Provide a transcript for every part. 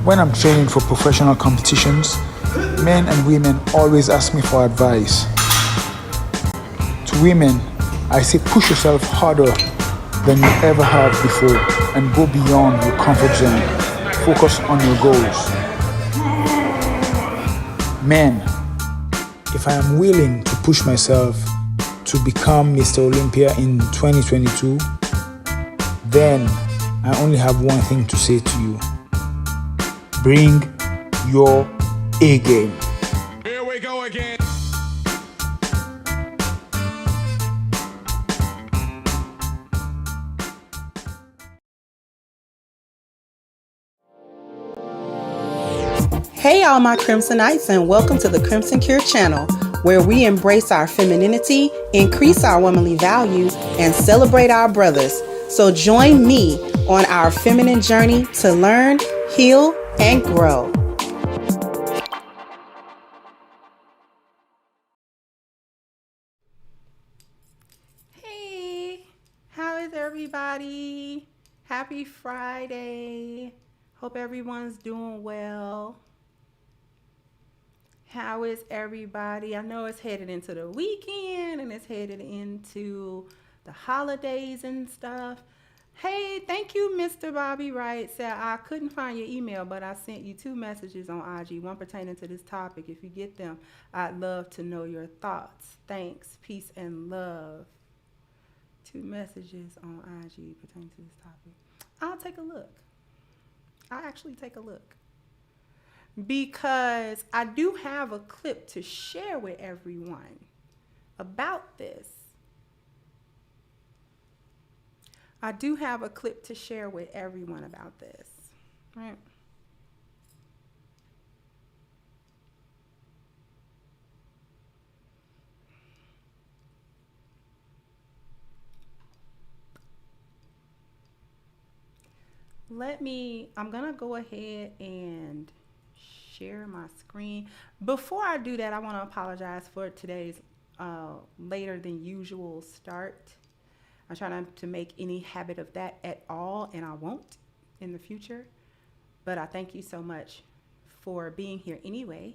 When I'm training for professional competitions, men and women always ask me for advice. To women, I say push yourself harder than you ever have before and go beyond your comfort zone. Focus on your goals. Men, if I am willing to push myself to become Mr. Olympia in 2022, then I only have one thing to say to you. Bring your A game. Here we go again. Hey all my Crimsonites, and welcome to the Crimson Cure channel, where we embrace our femininity, increase our womanly values, and celebrate our brothers. So join me on our feminine journey to learn, heal, and grow. Hey, how is everybody? Happy Friday. Hope everyone's doing well. How is everybody? I know it's headed into the weekend and it's headed into the holidays and stuff. Hey, thank you, Mr. Bobby Wright. Said I couldn't find your email, but I sent you 2 messages on IG, one pertaining to this topic. If you get them, I'd love to know your thoughts. Thanks, peace, and love. 2 messages on IG pertaining to this topic. I'll take a look. I'll actually take a look. Because I do have a clip to share with everyone about this. I do have a clip to share with everyone about this. Right? I'm going to go ahead and share my screen. Before I do that, I want to apologize for today's later than usual start. I try not to make any habit of that at all, and I won't in the future. But I thank you so much for being here anyway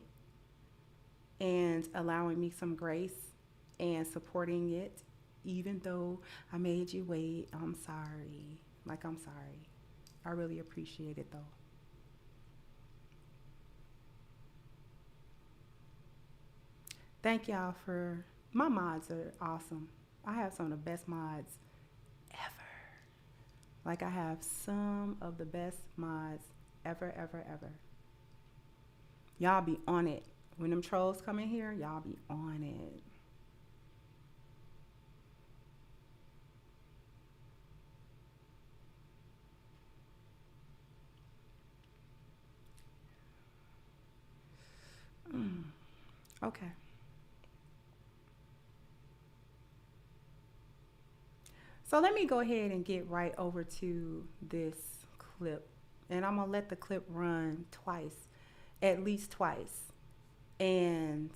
and allowing me some grace and supporting it, even though I made you wait. I'm sorry. I'm sorry. I really appreciate it, though. Thank y'all for, my mods are awesome. I have some of the best mods ever. I have some of the best mods ever. Y'all be on it. When them trolls come in here, y'all be on it. Okay. So let me go ahead and get right over to this clip. And I'm going to let the clip run twice, at least twice. And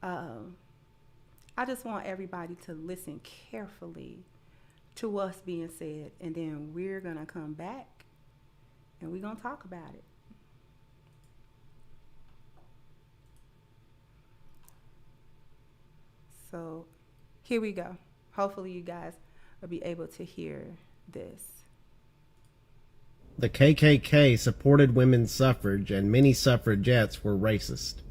I just want everybody to listen carefully to what's being said. And then we're going to come back and we're going to talk about it. So here we go. Hopefully you guys will be able to hear this. The KKK supported women's suffrage, and many suffragettes were racist.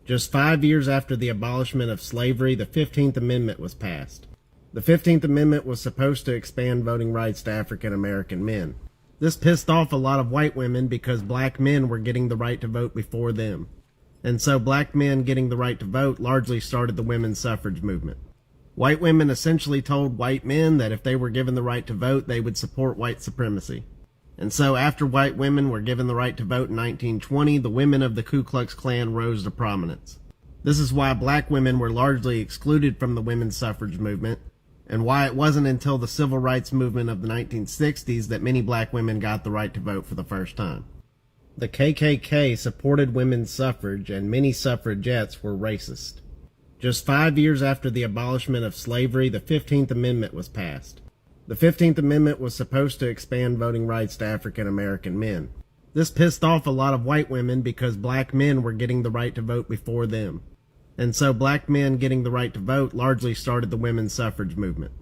Just 5 years after the abolishment of slavery, the 15th Amendment was passed. The 15th Amendment was supposed to expand voting rights to African American men. This pissed off a lot of white women because black men were getting the right to vote before them. And so black men getting the right to vote largely started the women's suffrage movement. White women essentially told white men that if they were given the right to vote, they would support white supremacy. And so after white women were given the right to vote in 1920, the women of the Ku Klux Klan rose to prominence. This is why black women were largely excluded from the women's suffrage movement, and why it wasn't until the civil rights movement of the 1960s that many black women got the right to vote for the first time. The KKK supported women's suffrage, and many suffragettes were racist. Just 5 years after the abolishment of slavery, the 15th Amendment was passed. The 15th Amendment was supposed to expand voting rights to African American men. This pissed off a lot of white women because black men were getting the right to vote before them. And so black men getting the right to vote largely started the women's suffrage movement.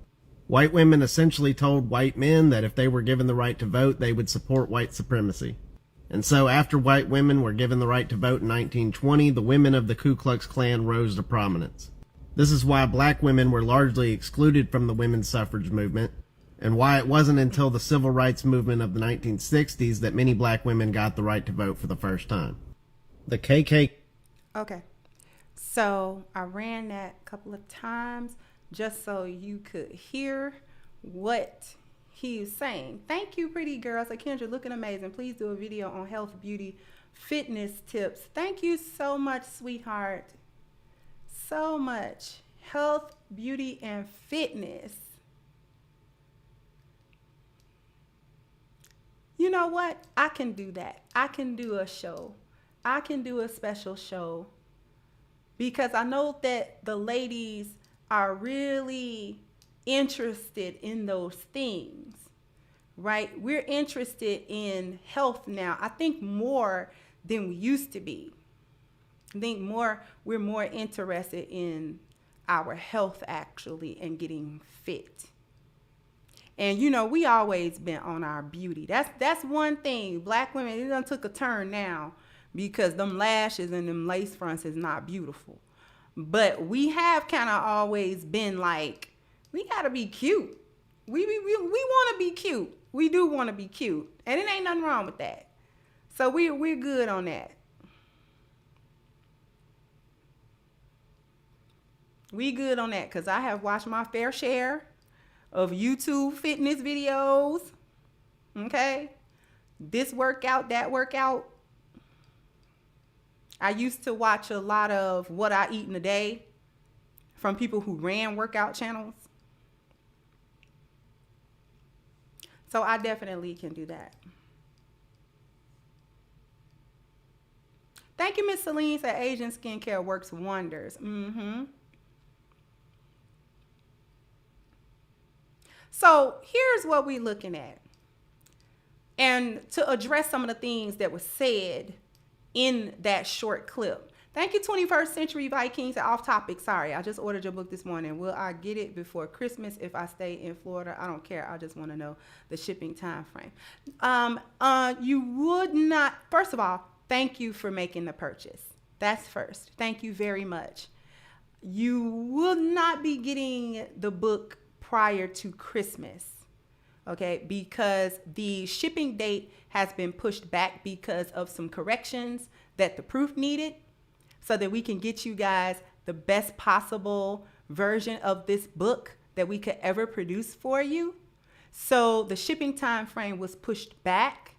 White women essentially told white men that if they were given the right to vote, they would support white supremacy. And so after white women were given the right to vote in 1920, the women of the Ku Klux Klan rose to prominence. This is why black women were largely excluded from the women's suffrage movement, and why it wasn't until the civil rights movement of the 1960s that many black women got the right to vote for the first time. The KKK. Okay. So I ran that a couple of times just so you could hear what he is saying. Thank you, pretty girls. Like Kendra, looking amazing. Please do a video on health, beauty, fitness tips. Thank you so much, sweetheart. So much. Health, beauty, and fitness. You know what? I can do that. I can do a show. I can do a special show because I know that the ladies are really interested in those things, right? We're interested in health now. I think more than we used to be. I think we're more interested in our health actually and getting fit. And you know, we always been on our beauty. That's one thing. Black women, it done took a turn now because them lashes and them lace fronts is not beautiful. But we have kind of always been like, we gotta be cute. We want to be cute. We do want to be cute, and it ain't nothing wrong with that. So we're good on that. We good on that because I have watched my fair share of YouTube fitness videos. Okay, this workout, that workout. I used to watch a lot of what I eat in a day from people who ran workout channels. So I definitely can do that. Thank you, Miss Celine. Said Asian skincare works wonders. So here's what we're looking at. And to address some of the things that were said in that short clip. Thank you, 21st Century Vikings. Off topic, sorry. I just ordered your book this morning. Will I get it before Christmas if I stay in Florida? I don't care. I just want to know the shipping time frame. You would not, first of all, thank you for making the purchase. That's first. Thank you very much. You will not be getting the book prior to Christmas. Okay, because the shipping date has been pushed back because of some corrections that the proof needed so that we can get you guys the best possible version of this book that we could ever produce for you. So the shipping time frame was pushed back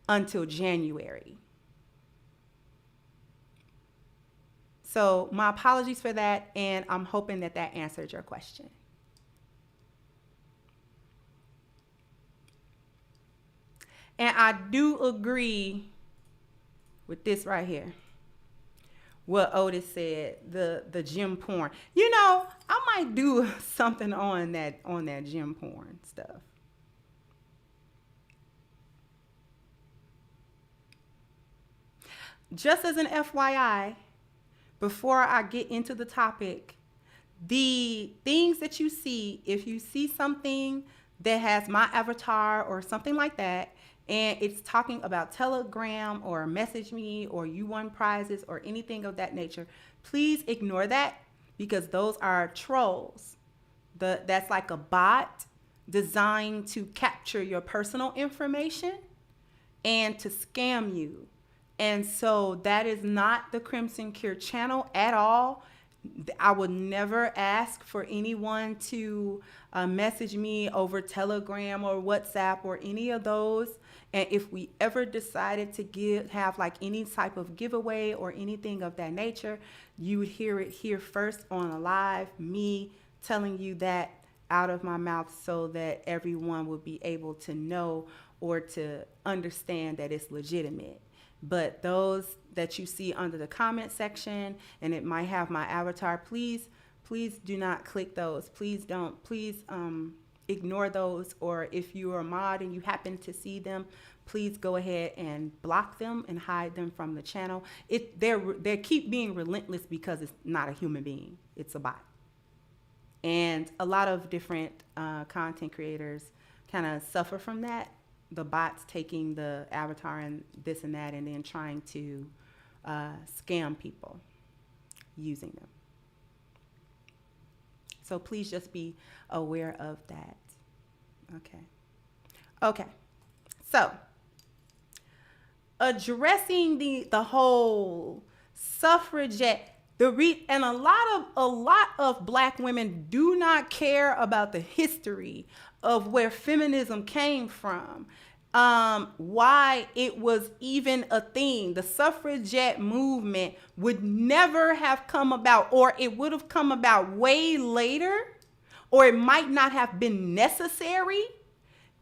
until January. So my apologies for that, and I'm hoping that that answered your question. And I do agree with this right here. What Otis said, the gym porn. You know, I might do something on that gym porn stuff. Just as an FYI, before I get into the topic, the things that you see, if you see something that has my avatar or something like that, and it's talking about Telegram or message me or you won prizes or anything of that nature, please ignore that because those are trolls. That's like a bot designed to capture your personal information and to scam you. And so that is not the Crimson Cure channel at all. I would never ask for anyone to message me over Telegram or WhatsApp or any of those. And if we ever decided to have like any type of giveaway or anything of that nature, you would hear it here first on a live, me telling you that out of my mouth so that everyone would be able to know or to understand that it's legitimate. But those that you see under the comment section, and it might have my avatar, please do not click those. Please don't. Please ignore those, or if you're a mod and you happen to see them, please go ahead and block them and hide them from the channel. They keep being relentless because it's not a human being, it's a bot. And a lot of different content creators kind of suffer from that. The bots taking the avatar and this and that, and then trying to scam people using them. So please just be aware of that. Okay. So addressing the whole suffragette, and a lot of Black women do not care about the history of where feminism came from, why it was even a thing. The suffragette movement would never have come about, or it would have come about way later, or it might not have been necessary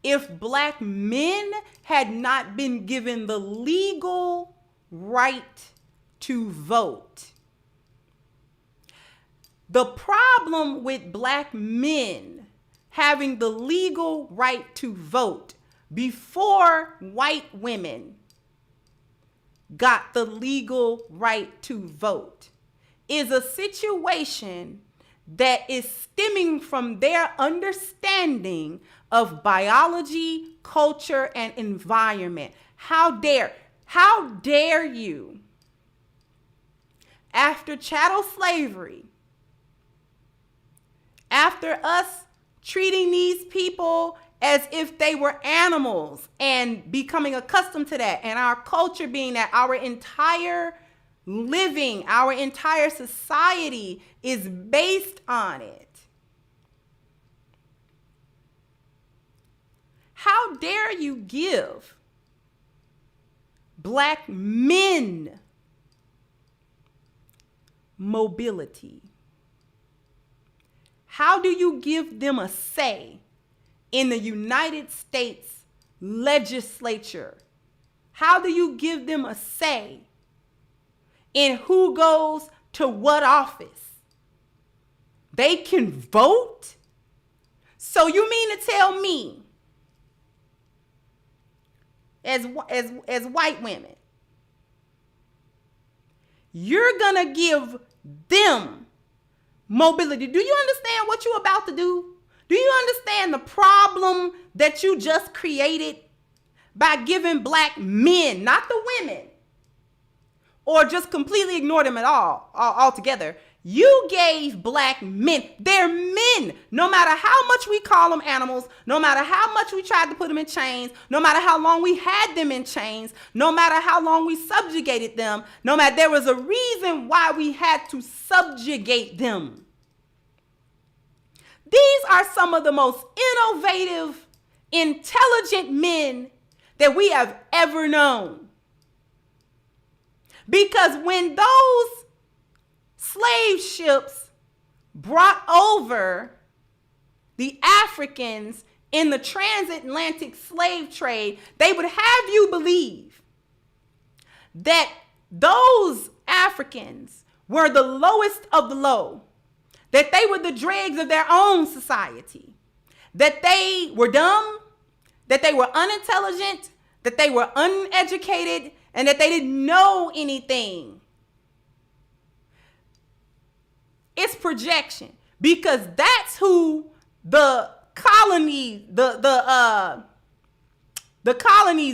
if Black men had not been given the legal right to vote. The problem with Black men having the legal right to vote before white women got the legal right to vote is a situation that is stemming from their understanding of biology, culture, and environment. How dare you, after chattel slavery, after us treating these people as if they were animals and becoming accustomed to that, and our culture being that, our entire living, our entire society is based on it. How dare you give Black men mobility? How do you give them a say in the United States legislature? How do you give them a say in who goes to what office? They can vote? So you mean to tell me, as white women, you're gonna give them mobility? Do you understand what you're about to do? Do you understand the problem that you just created by giving Black men, not the women, or just completely ignore them at all, altogether? You gave Black men, they're men, no matter how much we call them animals, no matter how much we tried to put them in chains, no matter how long we had them in chains, no matter how long we subjugated them, no matter, there was a reason why we had to subjugate them. These are some of the most innovative, intelligent men that we have ever known. Because when those slave ships brought over the Africans in the transatlantic slave trade, they would have you believe that those Africans were the lowest of the low, that they were the dregs of their own society, that they were dumb, that they were unintelligent, that they were uneducated, and that they didn't know anything. It's projection, because that's who the colonies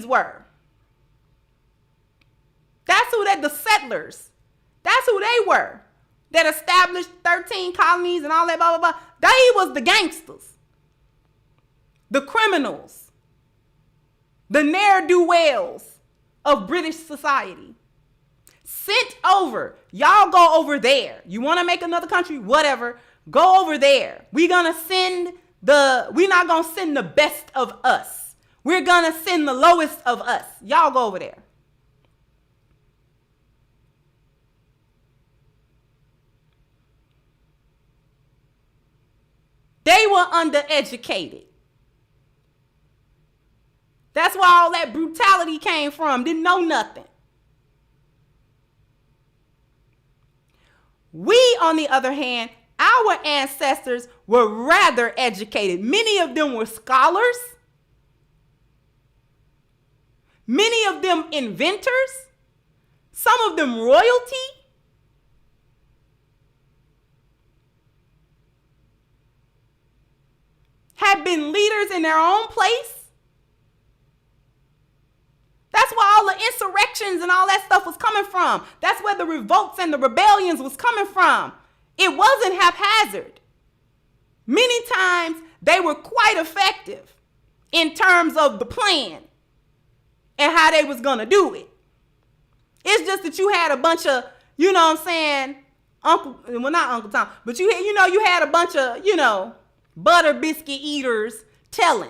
were. That's who the settlers. That's who they were. That established 13 colonies and all that, blah, blah, blah. They was the gangsters, the criminals, the ne'er-do-wells of British society. Sent over. Y'all go over there. You want to make another country? Whatever. Go over there. We're not going to send the best of us. We're going to send the lowest of us. Y'all go over there. They were undereducated. That's where all that brutality came from. Didn't know nothing. We, on the other hand, our ancestors were rather educated. Many of them were scholars. Many of them inventors. Some of them royalty. Have been leaders in their own place. That's where all the insurrections and all that stuff was coming from. That's where the revolts and the rebellions was coming from. It wasn't haphazard. Many times they were quite effective in terms of the plan and how they was going to do it. It's just that you had a bunch of, you know what I'm saying, not Uncle Tom, but you had a bunch of, butter biscuit eaters telling.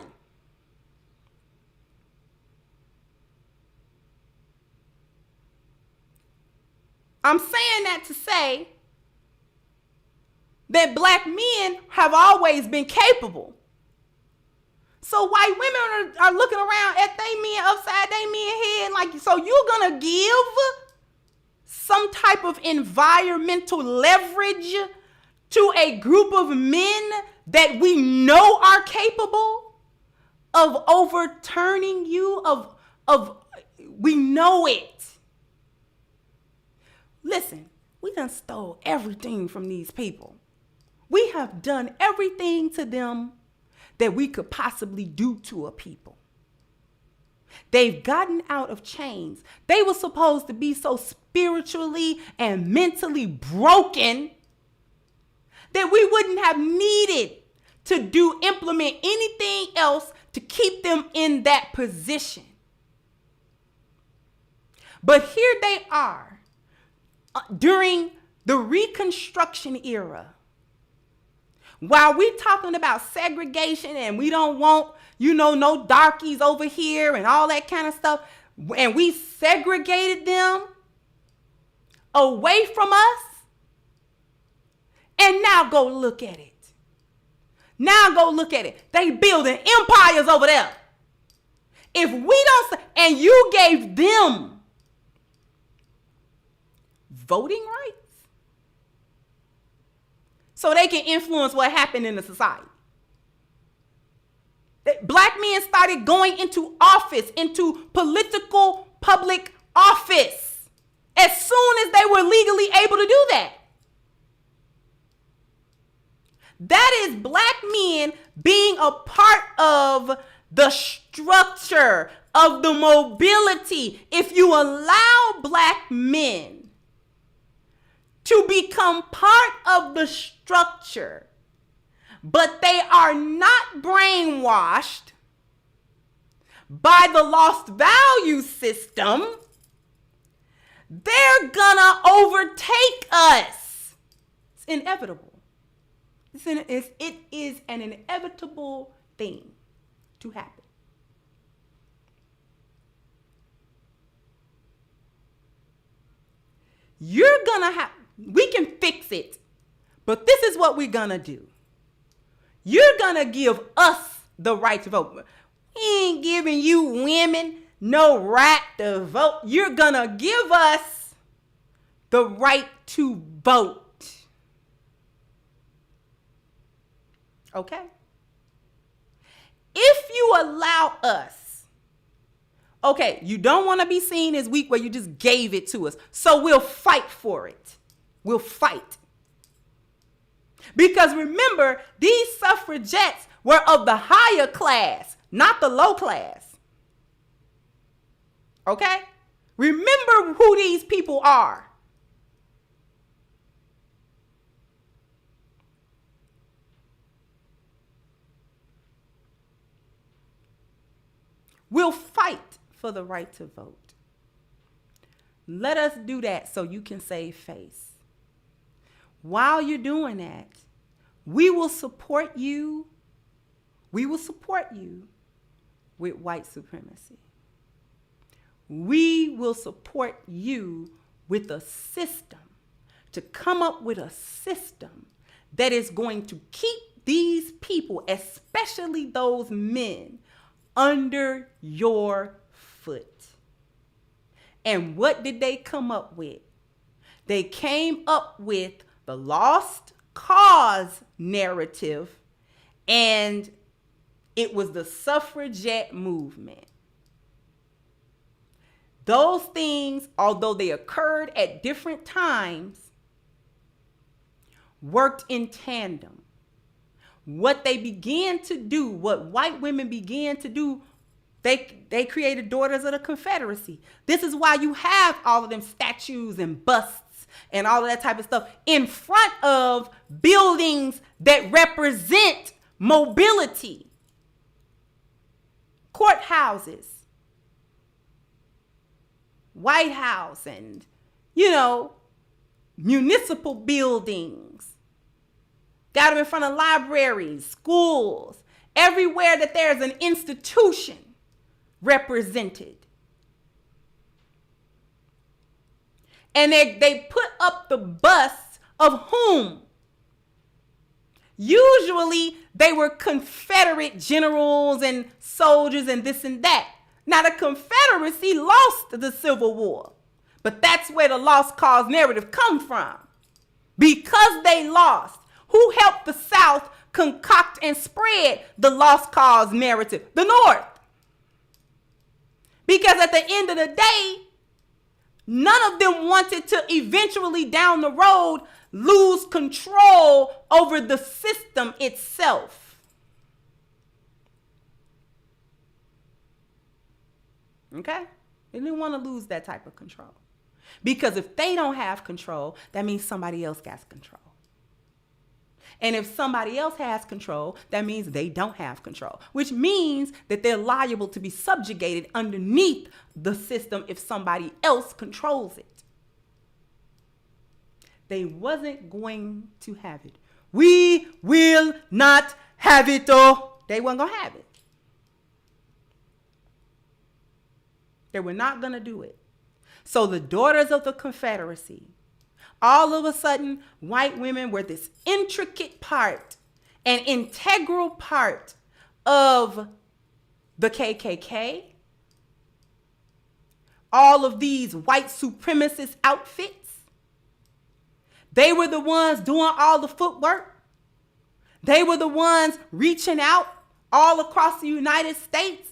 I'm saying that to say that black men have always been capable. So white women are looking around at they men upside their men head like, so you're going to give some type of environmental leverage to a group of men that we know are capable of overturning you, we know it. Listen, we done stole everything from these people. We have done everything to them that we could possibly do to a people. They've gotten out of chains. They were supposed to be so spiritually and mentally broken that we wouldn't have needed to implement anything else to keep them in that position. But here they are during the Reconstruction era. While we talking about segregation and we don't want, no darkies over here and all that kind of stuff, and we segregated them away from us, and now go look at it. They building empires over there. If we don't, and you gave them voting rights so they can influence what happened in the society. Black men started going into office, into political public office, as soon as they were legally able to do that. That is black men being a part of the structure of the mobility. If you allow black men to become part of the structure, but they are not brainwashed by the lost value system, they're gonna overtake us. It's inevitable. It is an inevitable thing to happen. We can fix it, but this is what we're gonna do. You're gonna give us the right to vote. We ain't giving you women no right to vote. You're gonna give us the right to vote. Okay? If you allow us, okay, you don't want to be seen as weak where you just gave it to us. So we'll fight for it. We'll fight. Because remember, these suffragettes were of the higher class, not the low class. Okay? Remember who these people are. We'll fight for the right to vote. Let us do that so you can save face. While you're doing that, we will support you. We will support you with white supremacy. We will support you with a system, to come up with a system that is going to keep these people, especially those men, under your foot. And what did they come up with? They came up with the lost cause narrative, and it was the suffragette movement. Those things, although they occurred at different times, worked in tandem. What they began to do, what white women began to do, they created Daughters of the Confederacy. This is why you have all of them statues and busts and all of that type of stuff in front of buildings that represent mobility. Courthouses, White House, and, municipal buildings. Got them in front of libraries, schools, everywhere that there's an institution represented. And they put up the busts of whom? Usually they were Confederate generals and soldiers and this and that. Now the Confederacy lost the Civil War, but that's where the lost cause narrative comes from. Because they lost, who helped the South concoct and spread the lost cause narrative? The North. Because at the end of the day, none of them wanted to eventually down the road lose control over the system itself. Okay? They didn't want to lose that type of control. Because if they don't have control, that means somebody else got control. And if somebody else has control, that means they don't have control, which means that they're liable to be subjugated underneath the system if somebody else controls it. They wasn't going to have it. We will not have it, though. They weren't going to have it. They were not going to do it. So the Daughters of the Confederacy, all of a sudden, white women were this intricate part, an integral part of the KKK, all of these white supremacist outfits. They were the ones doing all the footwork. They were the ones reaching out all across the United States,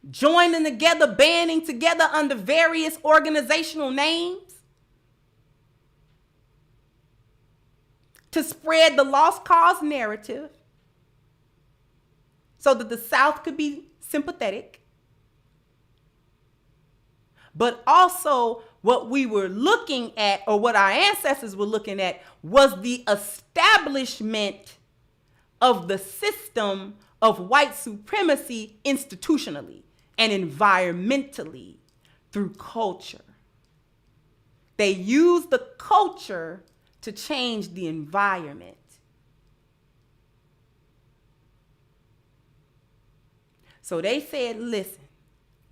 joining together, banding together under various organizational names to spread the lost cause narrative so that the South could be sympathetic. But also what we were looking at, or what our ancestors were looking at, was the establishment of the system of white supremacy institutionally and environmentally through culture. They used the culture to change the environment. So they said, listen,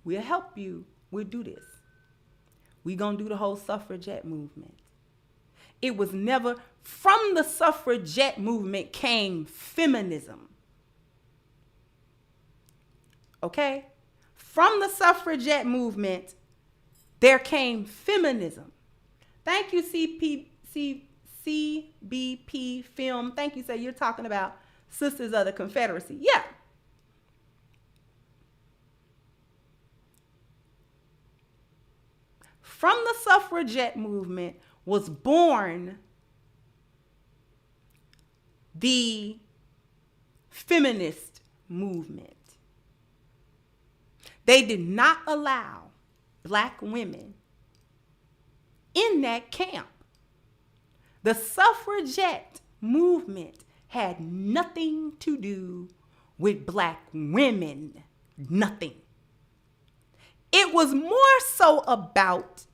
we'll help you. We'll do this. We're going to do the whole suffragette movement. It was never, from the suffragette movement came feminism. Okay? From the suffragette movement, there came feminism. Thank you, CBP film. Thank you, sir. You're talking about Sisters of the Confederacy. Yeah. From the suffragette movement was born the feminist movement. They did not allow black women in that camp. The suffragette movement had nothing to do with black women. Nothing. It was more so about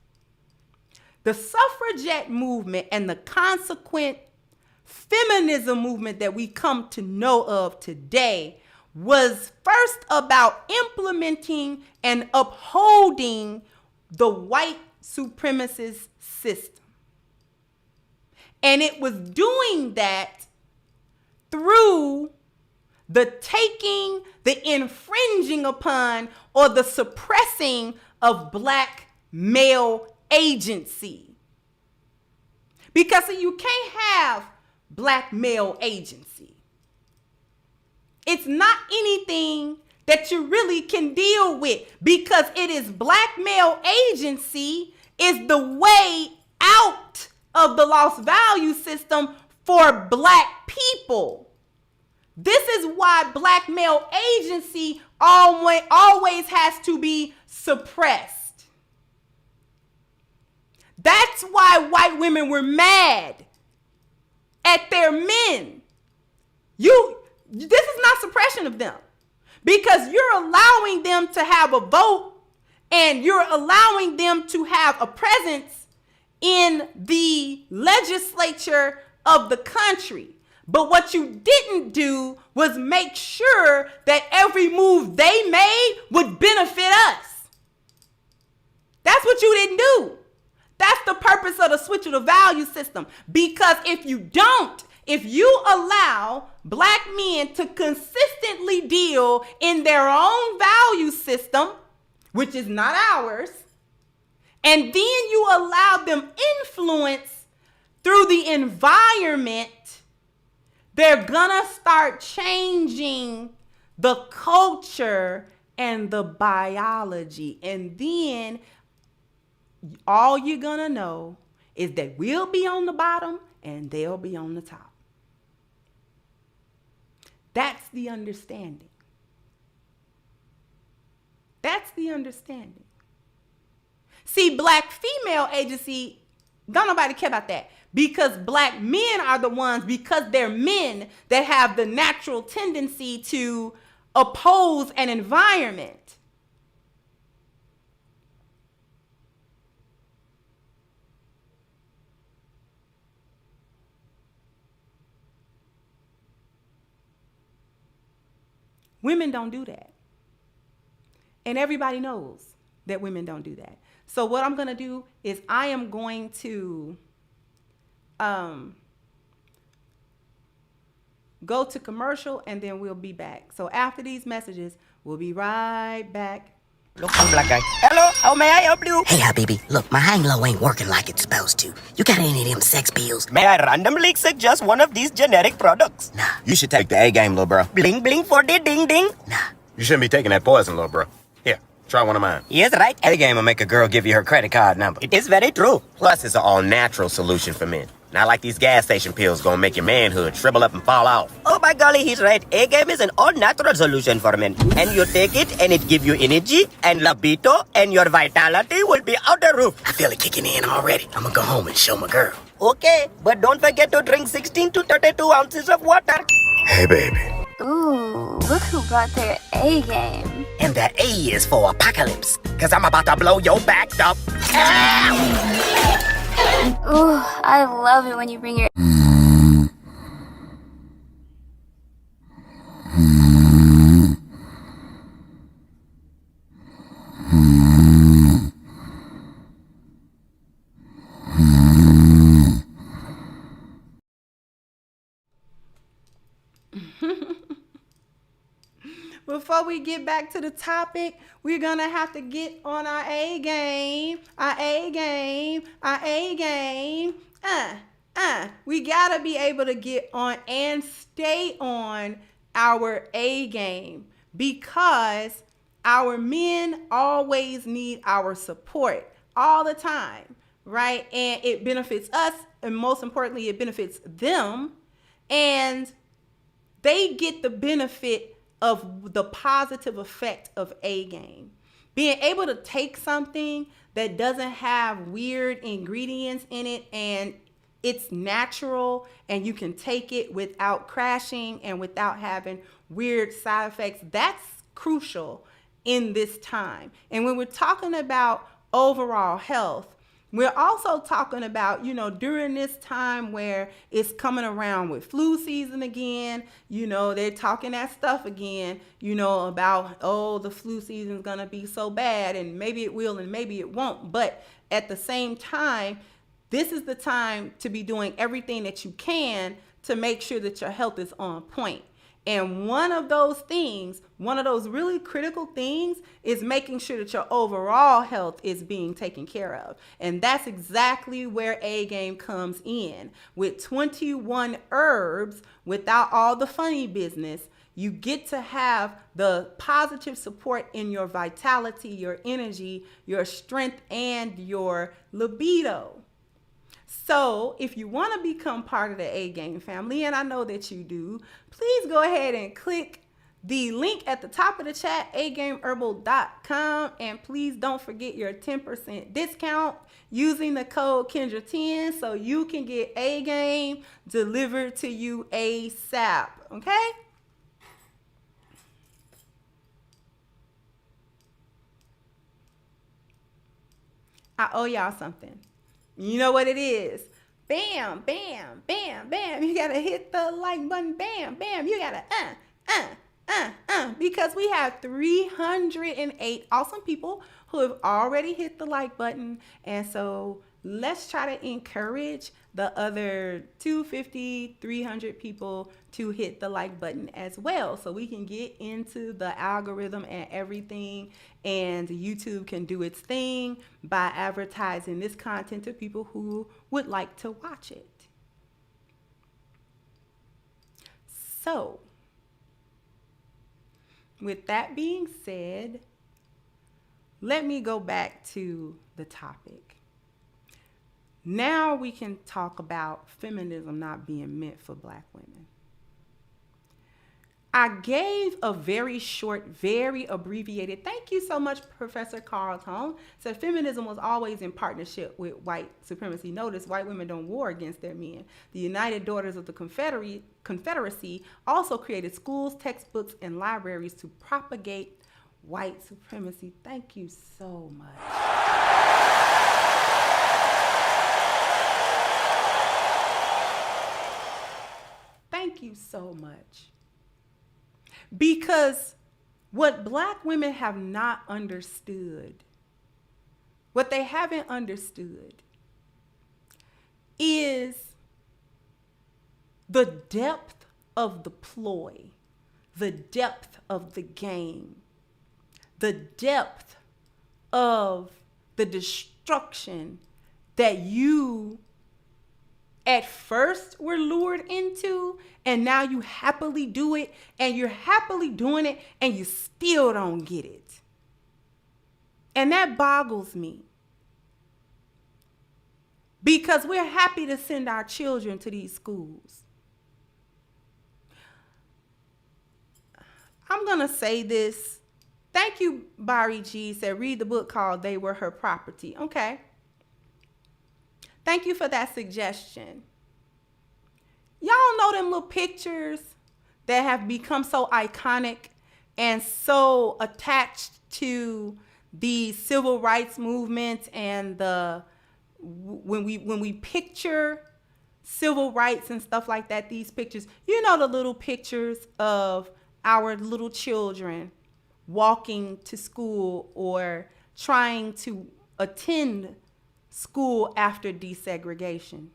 the suffragette movement and the consequent feminism movement that we come to know of today was first about implementing and upholding the white supremacist system. And it was doing that through the taking, the infringing upon, or the suppressing of black male agency. Because you can't have black male agency. It's not anything that you really can deal with, because it is black male agency is the way out of the lost value system for black people. This is why black male agency always has to be suppressed. That's why white women were mad at their men. This is not suppression of them, because you're allowing them to have a vote and you're allowing them to have a presence in the legislature of the country. But what you didn't do was make sure that every move they made would benefit us. That's what you didn't do. That's the purpose of the switch of the value system. Because if you allow black men to consistently deal in their own value system, which is not ours, and then you allow them influence through the environment, they're gonna start changing the culture and the biology. And then all you're gonna know is that we'll be on the bottom and they'll be on the top. That's the understanding. That's the understanding. See, black female agency, don't nobody care about that, because black men are the ones, because they're men, that have the natural tendency to oppose an environment. Women don't do that. And everybody knows that women don't do that. So what I'm going to do is I am going to go to commercial, and then we'll be back. So after these messages, we'll be right back. Look, black guy. Hello, how may I help you? Hey, Habibi, look, my hang low ain't working like it's supposed to. You got any of them sex pills? May I randomly suggest one of these generic products? Nah. You should take the A game, little bro. Bling bling for the ding ding? Nah. You shouldn't be taking that poison, little bro. Here, try one of mine. Yes, right. A game will make a girl give you her credit card number. It is very true. Plus, it's an all-natural solution for men. Not like these gas station pills gonna make your manhood shrivel up and fall off. Oh my golly, he's right. A-game is an all-natural solution for men. And you take it, and it give you energy and libido, and your vitality will be out the roof. I feel it kicking in already. I'm gonna go home and show my girl. Okay, but don't forget to drink 16 to 32 ounces of water. Hey, baby. Ooh, look who brought their A game. And that A is for apocalypse. Cause I'm about to blow your back up. Ow! Ooh, I love it when you bring your... Before we get back to the topic, we're going to have to get on our A game, our A game, our A game. We got to be able to get on and stay on our A game, because our men always need our support all the time, right? And it benefits us, and most importantly, it benefits them, and they get the benefit of the positive effect of A game. Being able to take something that doesn't have weird ingredients in it, and it's natural, and you can take it without crashing and without having weird side effects, that's crucial in this time. And when we're talking about overall health, we're also talking about, during this time where it's coming around with flu season again, they're talking that stuff again, about, the flu season's going to be so bad, and maybe it will and maybe it won't. But at the same time, this is the time to be doing everything that you can to make sure that your health is on point. And one of those things, one of those really critical things, is making sure that your overall health is being taken care of. And that's exactly where A Game comes in. With 21 herbs, without all the funny business, you get to have the positive support in your vitality, your energy, your strength, and your libido. So if you want to become part of the A Game family, and I know that you do, please go ahead and click the link at the top of the chat, agameherbal.com, and please don't forget your 10% discount using the code Kendra10 so you can get A Game delivered to you ASAP, okay? I owe y'all something. You know what it is. Bam, bam, bam, bam. You gotta hit the like button. Bam, bam. You gotta because we have 308 awesome people who have already hit the like button. And so let's try to encourage the other 250, 300 people to hit the like button as well, so we can get into the algorithm and everything, and YouTube can do its thing by advertising this content to people who would like to watch it. So, with that being said, let me go back to the topic. Now we can talk about feminism not being meant for Black women. I gave a very short, very abbreviated, thank you so much, Professor Carlton, said feminism was always in partnership with white supremacy. Notice white women don't war against their men. The United Daughters of the Confederacy also created schools, textbooks, and libraries to propagate white supremacy. Thank you so much. Thank you so much. Because what Black women have not understood, what they haven't understood, is the depth of the ploy, the depth of the game, the depth of the destruction that you at first were lured into, and now you happily do it, and you're happily doing it, and you still don't get it. And that boggles me. Because we're happy to send our children to these schools. I'm going to say this. Thank you, Bari G. Said, read the book called They Were Her Property. Okay. Thank you for that suggestion. Y'all know them little pictures that have become so iconic and so attached to the civil rights movement, and the when we picture civil rights and stuff like that, these pictures, you know, the little pictures of our little children walking to school or trying to attend school after desegregation.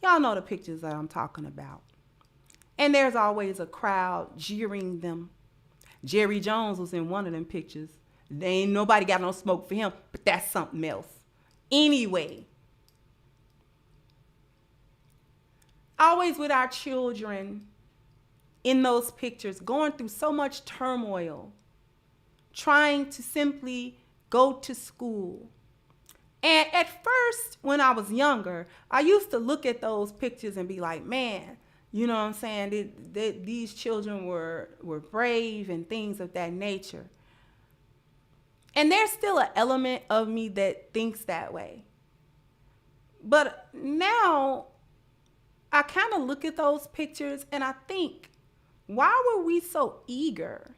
Y'all know the pictures that I'm talking about. And there's always a crowd jeering them. Jerry Jones was in one of them pictures. There ain't nobody got no smoke for him, but that's something else. Anyway, always with our children in those pictures, going through so much turmoil, trying to simply go to school. And at first, when I was younger, I used to look at those pictures and be like, man, you know what I'm saying? These children were brave and things of that nature. And there's still an element of me that thinks that way. But now I kind of look at those pictures and I think, why were we so eager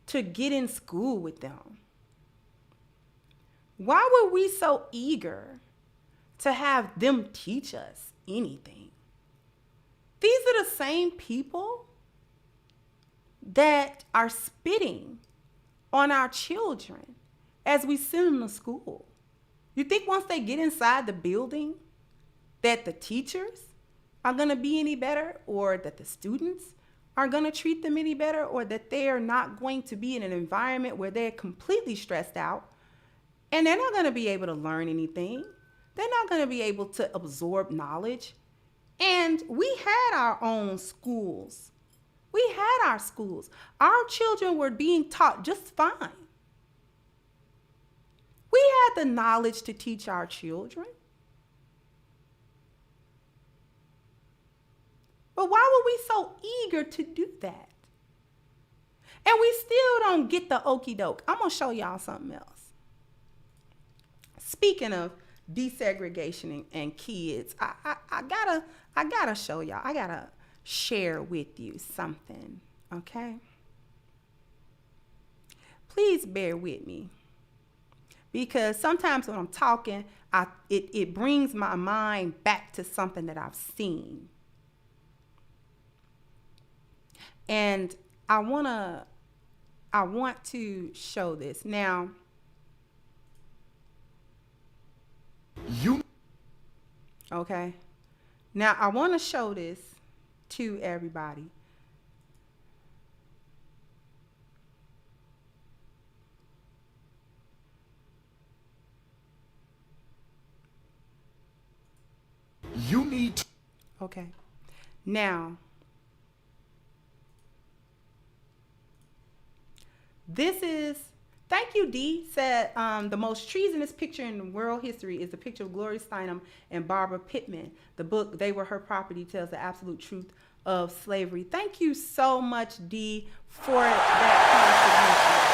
to get in school with them? Why were we so eager to have them teach us anything? These are the same people that are spitting on our children as we send them to school. You think once they get inside the building that the teachers are going to be any better, or that the students are going to treat them any better, or that they're not going to be in an environment where they're completely stressed out and they're not going to be able to learn anything. They're not going to be able to absorb knowledge. And we had our own schools. We had our schools. Our children were being taught just fine. We had the knowledge to teach our children. But why were we so eager to do that? And we still don't get the okie doke. I'm going to show y'all something else. Speaking of desegregation and kids, I gotta show y'all. I gotta share with you something, okay? Please bear with me, because sometimes when I'm talking, it brings my mind back to something that I've seen. And I want to show this. Now, okay. Now, I want to show this to everybody. You need to. Okay. Now, this is, thank you, Dee, said the most treasonous picture in world history is the picture of Gloria Steinem and Barbara Pittman. The book, They Were Her Property, tells the absolute truth of slavery. Thank you so much, Dee, for that contribution.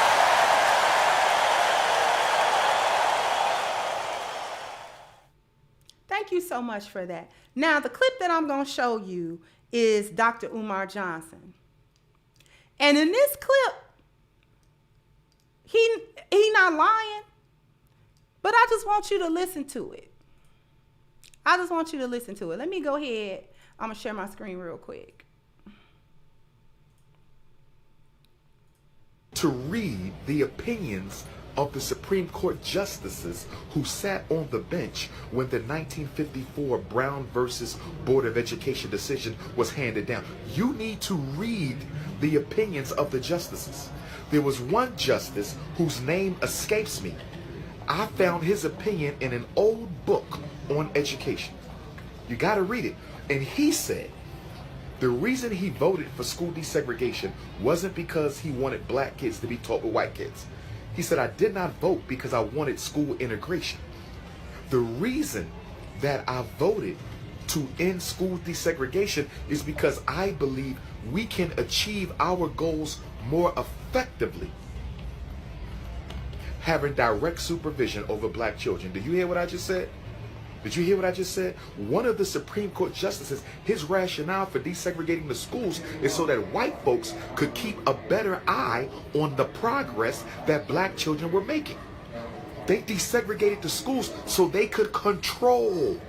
Thank you so much for that. Now, the clip that I'm going to show you is Dr. Umar Johnson. And in this clip, he not lying, but I just want you to listen to it. I just want you to listen to it. Let me go ahead. I'm going to share my screen real quick. To read the opinions of the Supreme Court justices who sat on the bench when the 1954 Brown versus Board of Education decision was handed down. You need to read the opinions of the justices. There was one justice whose name escapes me. I found his opinion in an old book on education. You got to read it. And he said the reason he voted for school desegregation wasn't because he wanted black kids to be taught with white kids. He said, I did not vote because I wanted school integration. The reason that I voted to end school desegregation is because I believe we can achieve our goals more effectively having direct supervision over black children. Did you hear what I just said? Did you hear what I just said? One of the Supreme Court justices, his rationale for desegregating the schools is so that white folks could keep a better eye on the progress that black children were making. They desegregated the schools so they could control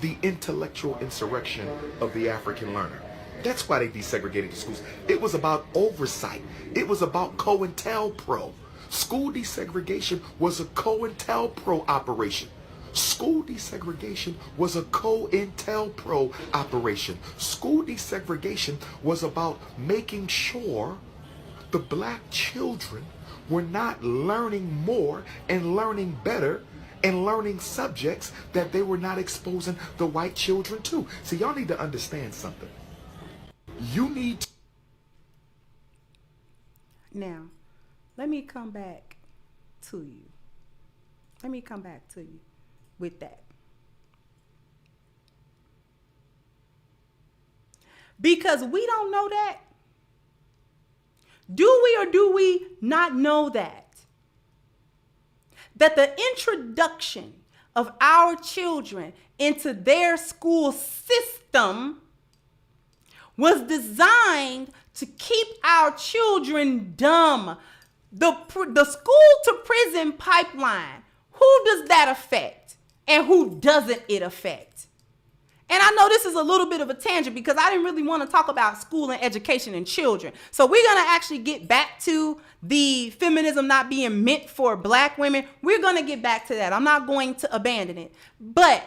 the intellectual insurrection of the African learner. That's why they desegregated the schools. It was about oversight. It was about cointelpro. School desegregation was a cointelpro operation. School desegregation was a cointelpro operation. School desegregation was about making sure the black children were not learning more and learning better and learning subjects that they were not exposing the white children to. So y'all need to understand something. You need to... Now, let me come back to you. Let me come back to you with that. Because we don't know that. Do we or do we not know that? That the introduction of our children into their school system was designed to keep our children dumb. The school to prison pipeline, who does that affect and who doesn't it affect? And I know this is a little bit of a tangent because I didn't really want to talk about school and education and children. So we're going to actually get back to the feminism not being meant for black women. We're going to get back to that. I'm not going to abandon it. But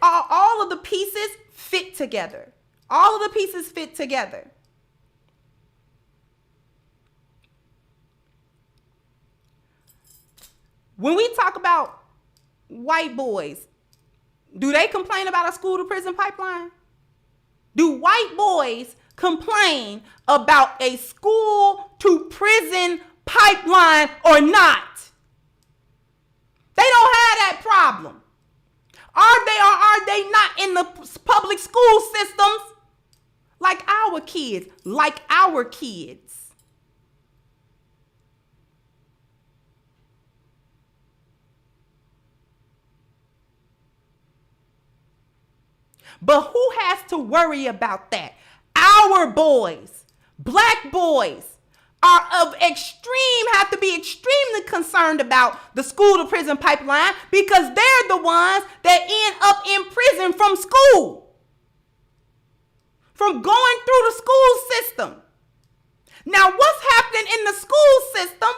All of the pieces fit together. All of the pieces fit together. When we talk about white boys, do they complain about a school to prison pipeline? Do white boys complain about a school to prison pipeline or not? They don't have that problem. Are they or are they not in the public school systems like our kids? Like our kids. But who has to worry about that? Our boys, black boys, have to be extremely concerned about the school to prison pipeline because they're the ones that end up in prison from school, from going through the school system. Now, what's happening in the school system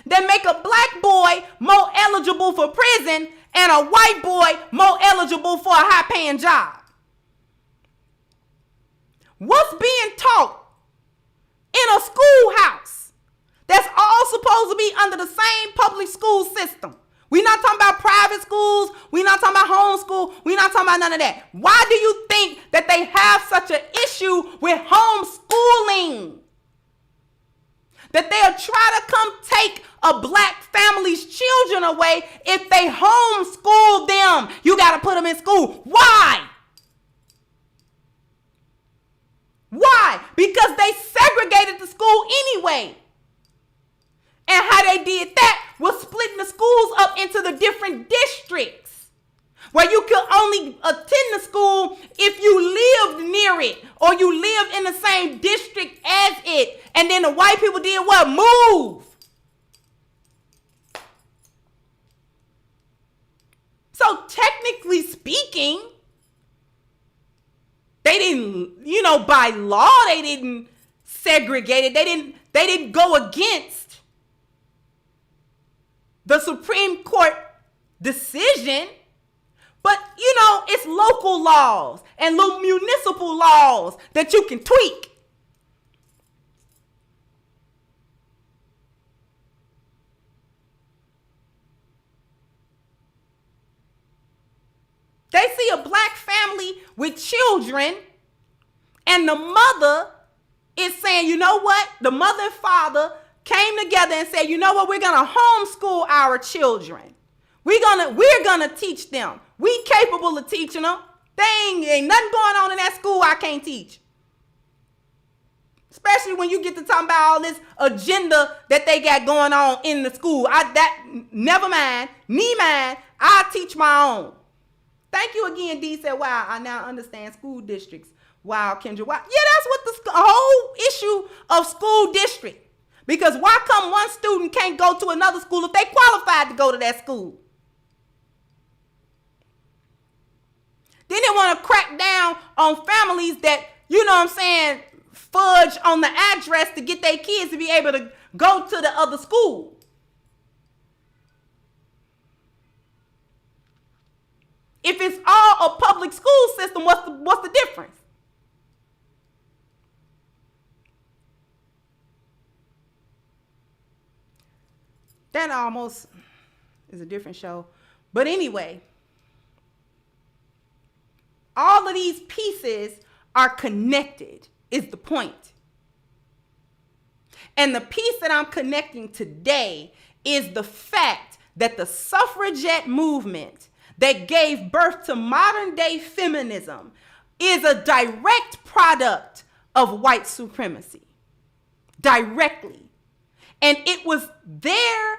that make a black boy more eligible for prison and a white boy more eligible for a high-paying job? What's being taught in a schoolhouse that's all supposed to be under the same public school system? We're not talking about private schools. We're not talking about homeschool. We're not talking about none of that. Why do you think that they have such an issue with homeschooling? That they'll try to come take a black family's children away if they homeschool them. You got to put them in school. Why? Why? Because they segregated the school anyway. And how they did that was splitting the schools up into the different districts, where you could only attend the school if you lived near it or you lived in the same district as it. And then the white people did what? Move. So technically speaking, they didn't, by law, they didn't segregate it. They didn't go against the Supreme Court decision. But, it's local laws and little municipal laws that you can tweak. They see a black family with children and the mother is saying, you know what? The mother and father came together and said, you know what? We're going to homeschool our children. We're gonna teach them. We capable of teaching them. Ain't nothing going on in that school I can't teach. Especially when you get to talking about all this agenda that they got going on in the school. Never mind. I'll teach my own. Thank you again, D said, wow, I now understand school districts. Wow, Kendra, wow. Yeah, that's what the whole issue of school district. Because why come one student can't go to another school if they qualified to go to that school? Then they want to crack down on families that, fudge on the address to get their kids to be able to go to the other school. If it's all a public school system, what's the difference? That almost is a different show. But anyway, all of these pieces are connected, is the point. And the piece that I'm connecting today is the fact that the suffragette movement that gave birth to modern day feminism is a direct product of white supremacy. Directly. And it was there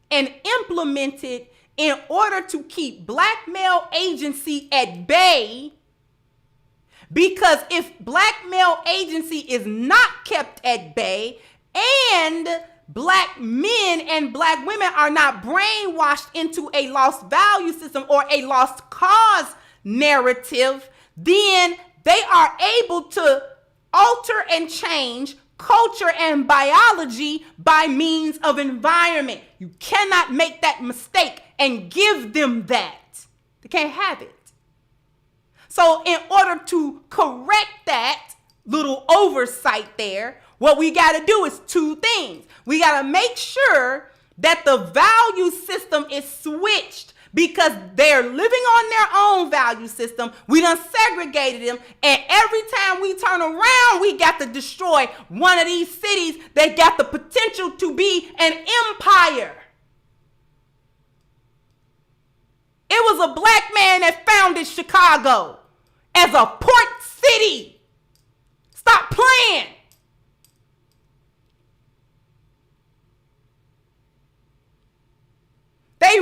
and implemented in order to keep black male agency at bay. Because if black male agency is not kept at bay and black men and black women are not brainwashed into a lost value system or a lost cause narrative, then they are able to alter and change culture and biology by means of environment. You cannot make that mistake and give them that. They can't have it. So in order to correct that little oversight there, what we got to do is two things. We got to make sure that the value system is switched, because they're living on their own value system. We done segregated them, and every time we turn around, we got to destroy one of these cities that got the potential to be an empire. It was a black man that founded Chicago as a port city. Stop playing. They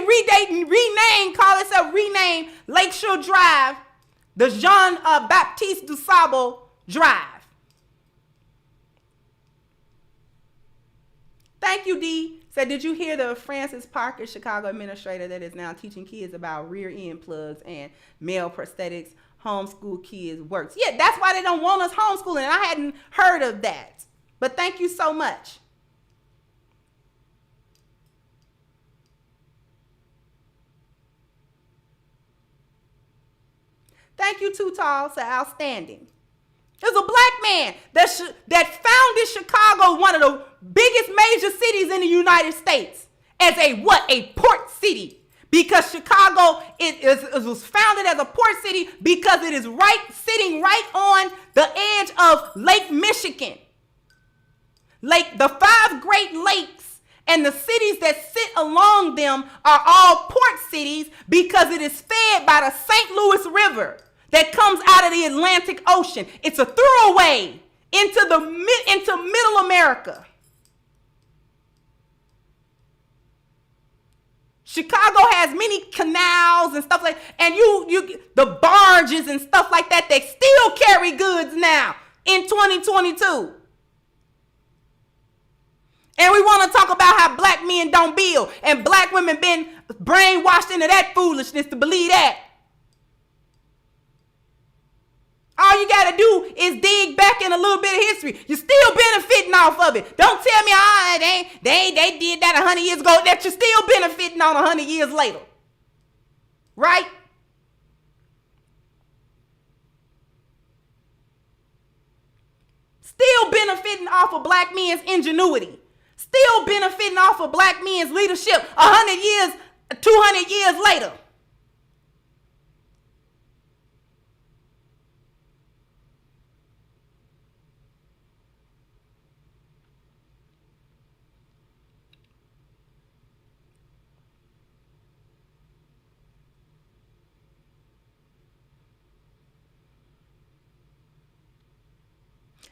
rename Lakeshore Drive the Jean Baptiste du Sable Drive. Thank you, D. Said, did you hear the Francis Parker Chicago administrator that is now teaching kids about rear end plugs and male prosthetics? Homeschool kids works. Yeah, that's why they don't want us homeschooling. I hadn't heard of that. But thank you so much. Thank you, Too Tall, so outstanding. There's a black man that founded Chicago, one of the biggest major cities in the United States, as a port city. Because Chicago was founded as a port city because it is sitting right on the edge of Lake Michigan. The 5 Great Lakes and the cities that sit along them are all port cities because it is fed by the St. Louis River that comes out of the Atlantic Ocean. It's a throughway into Middle America. Chicago has many canals and stuff like, and the barges and stuff like that, they still carry goods now in 2022. And we want to talk about how black men don't build, and black women been brainwashed into that foolishness to believe that. All you got to do is dig back in a little bit of history. You're still benefiting off of it. Don't tell me, they did that 100 years ago, that you're still benefiting on 100 years later. Right? Still benefiting off of black men's ingenuity. Still benefiting off of black men's leadership 100 years, 200 years later.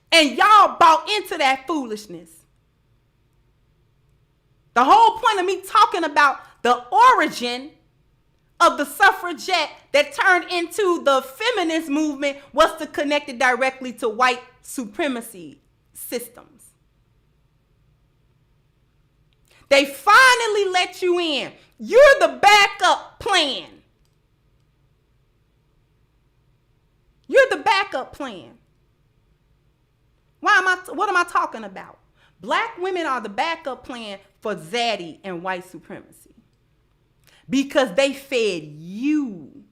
And y'all bought into that foolishness. The whole point of me talking about the origin of the suffragette that turned into the feminist movement was to connect it directly to white supremacy systems. They finally let you in. You're the backup plan. You're the backup plan. What am I talking about? Black women are the backup plan for zaddy and white supremacy because they fed you.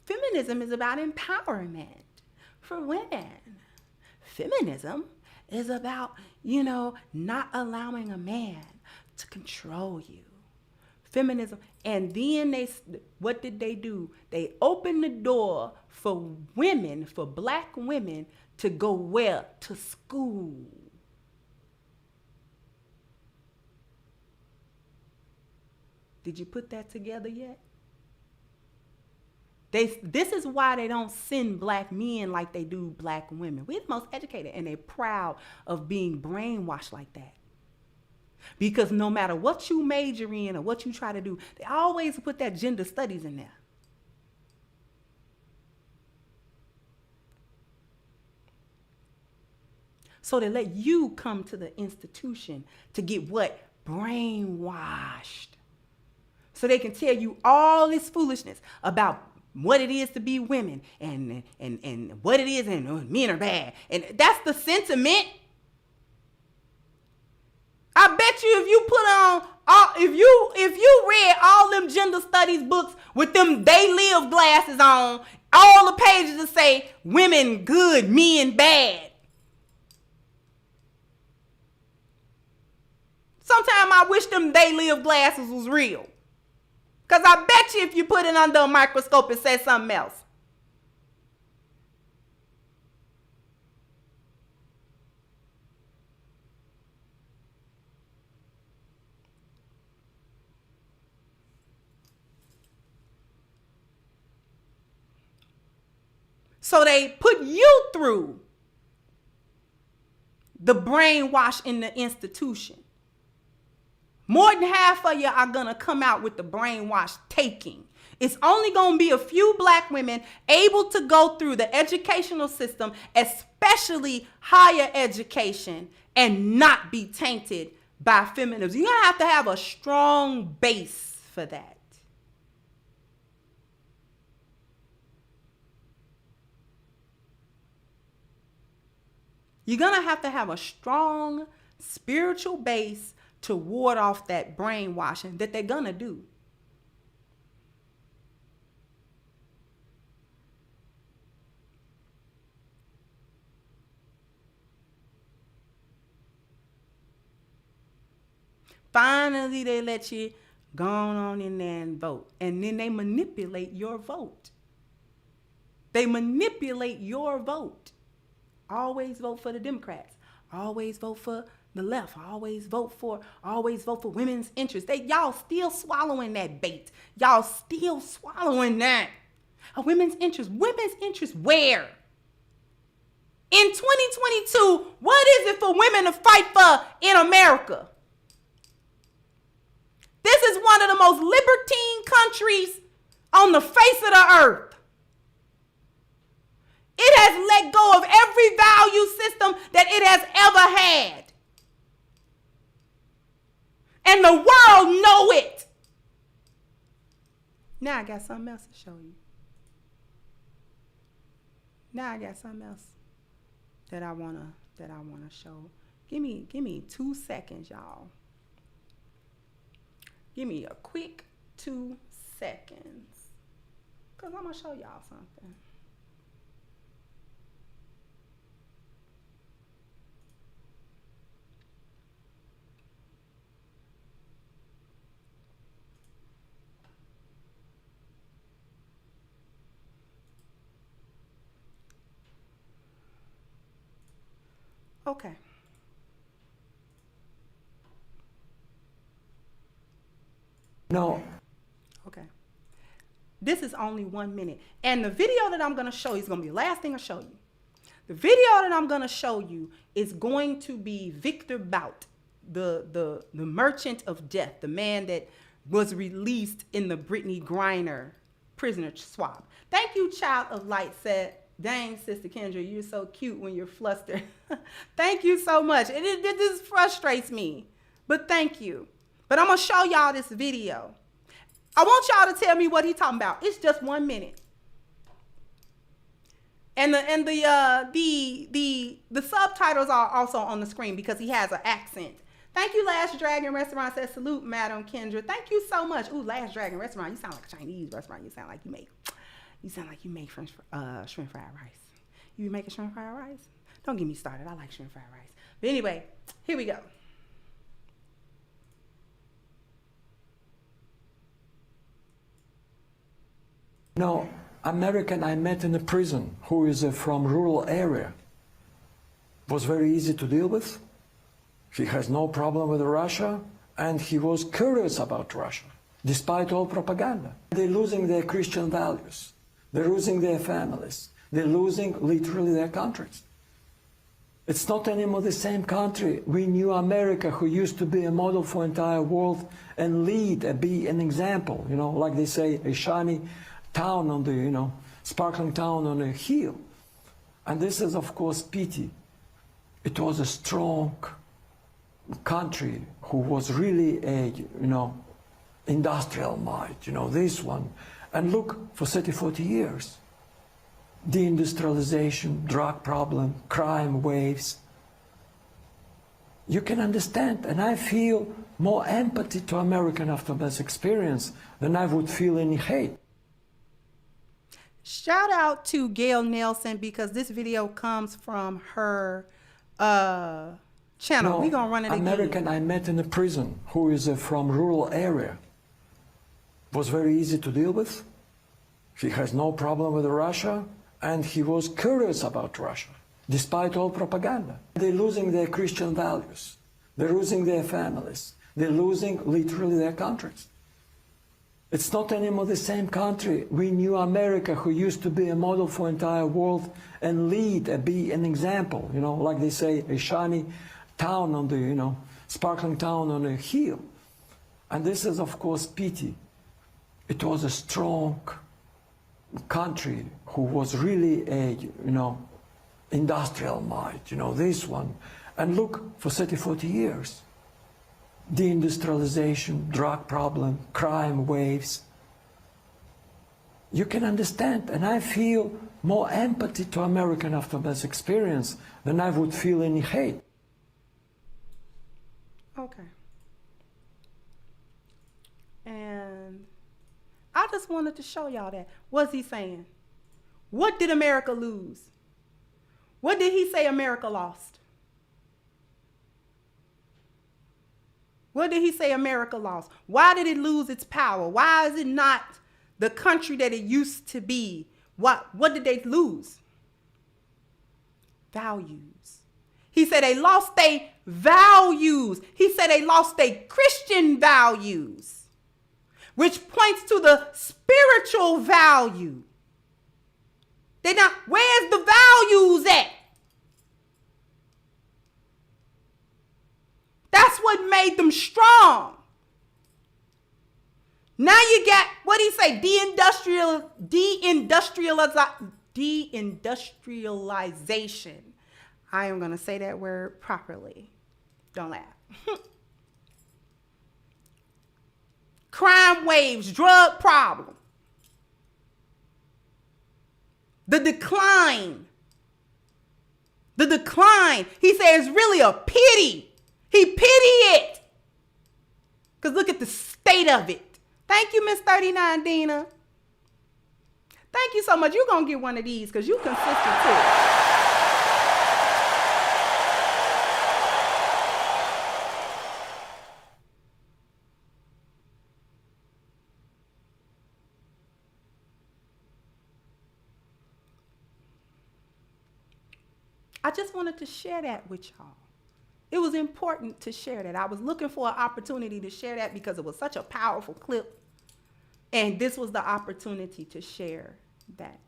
Feminism is about empowerment for women. Feminism is about, not allowing a man to control you. Feminism. And then what did they do? They opened the door for women, for black women, to go where? To school. Did you put that together yet? This is why they don't send black men like they do black women. We're the most educated, and they're proud of being brainwashed like that. Because no matter what you major in or what you try to do, they always put that gender studies in there. So they let you come to the institution to get what? Brainwashed. So they can tell you all this foolishness about what it is to be women and what it is and men are bad. And that's the sentiment. I bet you if you put on if you read all them gender studies books with them they live glasses on, all the pages that say women good, men bad. Sometimes I wish them they live glasses was real. Because I bet you if you put it under a microscope, it says something else. So they put you through the brainwash in the institution. More than half of you are going to come out with the brainwash taking. It's only going to be a few black women able to go through the educational system, especially higher education, and not be tainted by feminism. You're going to have a strong base for that. You're going to have a strong spiritual base to ward off that brainwashing that they're going to do. Finally, they let you go on in there and vote. And then they manipulate your vote. They manipulate your vote. Always vote for the Democrats. Always vote for the left. Always vote for women's interests. Y'all still swallowing that bait. Y'all still swallowing that. A women's interest. Women's interest where? In 2022, what is it for women to fight for in America? This is one of the most libertine countries on the face of the earth. It has let go of every value system that it has ever had. And the world know it. Now I got something else to show you. Now I got something else that I wanna show. Give me 2 seconds, y'all. Give me a quick 2 seconds. Cause I'm gonna show y'all something. Okay. No. Okay. This is only 1 minute. And the video that I'm going to show you is going to be the last thing I show you. The video that I'm going to show you is going to be Victor Bout, the merchant of death, the man that was released in the Brittany Griner prisoner swap. Thank you, Child of Light said. Dang, Sister Kendra, you're so cute when you're flustered. Thank you so much. It just frustrates me, but thank you. But I'm going to show y'all this video. I want y'all to tell me what he's talking about. It's just 1 minute. And the subtitles are also on the screen because he has an accent. Thank you, Last Dragon Restaurant says, salute, Madam Kendra. Thank you so much. Ooh, Last Dragon Restaurant, you sound like a Chinese restaurant. You sound like you make shrimp fried rice. You making shrimp fried rice? Don't get me started. I like shrimp fried rice. But anyway, here we go. No, American I met in a prison who is from rural area. Was very easy to deal with. He has no problem with Russia and he was curious about Russia, despite all propaganda. They're losing their Christian values. They're losing their families. They're losing literally their countries. It's not anymore the same country. We knew America, who used to be a model for entire world and lead, be an example, like they say, a shiny town on the, sparkling town on a hill. And this is, of course, pity. It was a strong country who was really a, industrial might, this one. And look, for 30, 40 years, deindustrialization, drug problem, crime waves. You can understand, and I feel more empathy to American after this experience than I would feel any hate. Shout out to Gail Nelson because this video comes from her channel. We're going to run it American again. I met in a prison who is from rural area was very easy to deal with. He has no problem with Russia, and he was curious about Russia, despite all propaganda. They're losing their Christian values. They're losing their families. They're losing literally their countries. It's not anymore the same country. We knew America, who used to be a model for entire world and lead and be an example, you know, like they say, a shiny town on the, you know, sparkling town on a hill. And this is, of course, pity. It was a strong country who was really a, you know, industrial might, you know, this one. And look, for 30, 40 years, deindustrialization, drug problem, crime waves. You can understand, and I feel more empathy to American after this experience than I would feel any hate. Okay. And I just wanted to show y'all that. What's he saying? What did America lose? What did he say America lost? What did he say America lost? Why did it lose its power? Why is it not the country that it used to be? What did they lose? Values. He said they lost their values. He said they lost their Christian values, which points to the spiritual value. Where's the values at? That's what made them strong. Now you got, what do you say, deindustrialization. I am going to say that word properly. Don't laugh. Crime waves, drug problem. The decline. He says it's really a pity. He pity it. Because look at the state of it. Thank you, Miss 39 Dina. Thank you so much. You're going to get one of these because you're consistent too. I just wanted to share that with y'all. It was important to share that. I was looking for an opportunity to share that because it was such a powerful clip. And this was the opportunity to share that.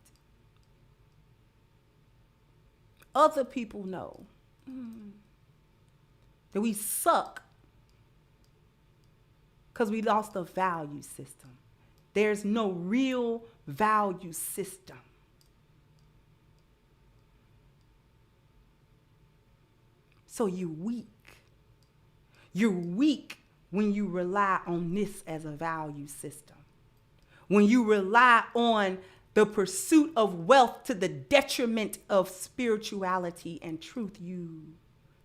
Other people know that we suck because we lost a value system. There's no real value system. So you're weak. You're weak when you rely on this as a value system. When you rely on the pursuit of wealth to the detriment of spirituality and truth.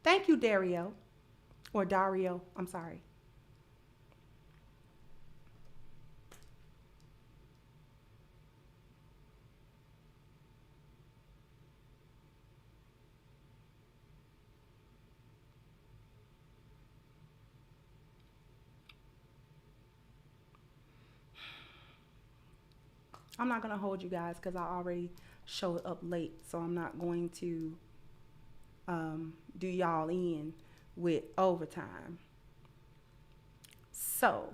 Thank you, Dario. Or Dario, I'm sorry. I'm not going to hold you guys because I already showed up late. So I'm not going to do y'all in with overtime. So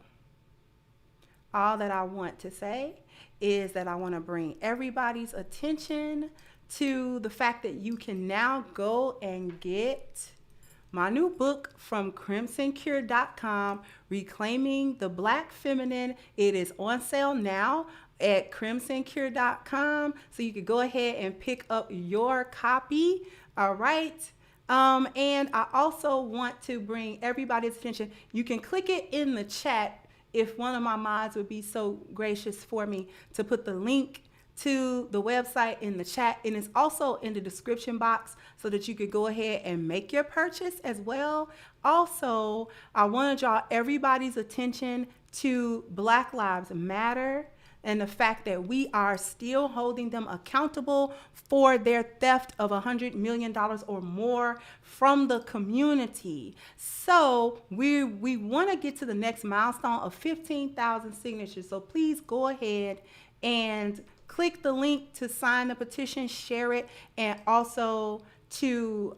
all that I want to say is that I want to bring everybody's attention to the fact that you can now go and get my new book from crimsoncure.com, Reclaiming the Black Feminine. It is on sale now at crimsoncure.com, so you can go ahead and pick up your copy. All right. And I also want to bring everybody's attention. You can click it in the chat if one of my mods would be so gracious for me to put the link to the website in the chat, and it's also in the description box so that you could go ahead and make your purchase as well. Also, I want to draw everybody's attention to Black Lives Matter and the fact that we are still holding them accountable for their theft of $100 million or more from the community. So we want to get to the next milestone of 15,000 signatures. So please go ahead and click the link to sign the petition, share it, and also to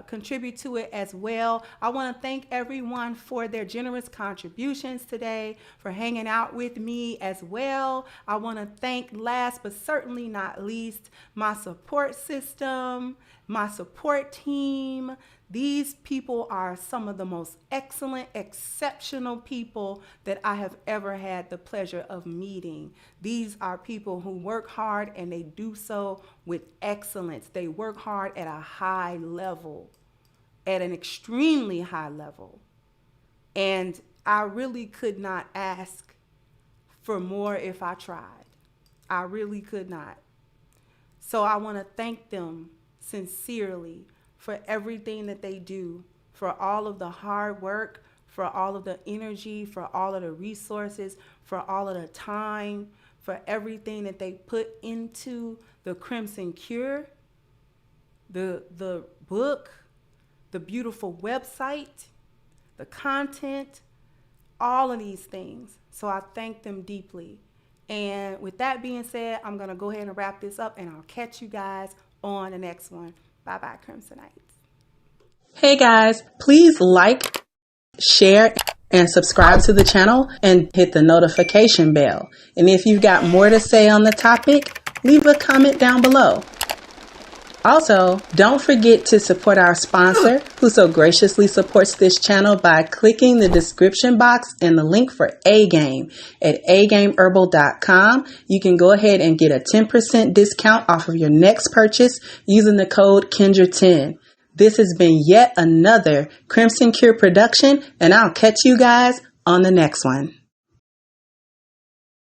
contribute to it as well. I want to thank everyone for their generous contributions today, for hanging out with me as well. I want to thank, last but certainly not least, my support system, my support team. These people are some of the most excellent, exceptional people that I have ever had the pleasure of meeting. These are people who work hard, and they do so with excellence. They work hard at a high level, at an extremely high level. And I really could not ask for more if I tried. I really could not. So I want to thank them sincerely for everything that they do, for all of the hard work, for all of the energy, for all of the resources, for all of the time, for everything that they put into the Crimson Cure, the book, the beautiful website, the content, all of these things. So I thank them deeply. And with that being said, I'm going to go ahead and wrap this up, and I'll catch you guys on the next one. Bye-bye, Crimsonites. Hey guys, please like, share, and subscribe to the channel and hit the notification bell. And if you've got more to say on the topic, leave a comment down below. Also, don't forget to support our sponsor, who so graciously supports this channel by clicking the description box and the link for A-Game at agameherbal.com. You can go ahead and get a 10% discount off of your next purchase using the code Kendra10. This has been yet another Crimson Cure production, and I'll catch you guys on the next one.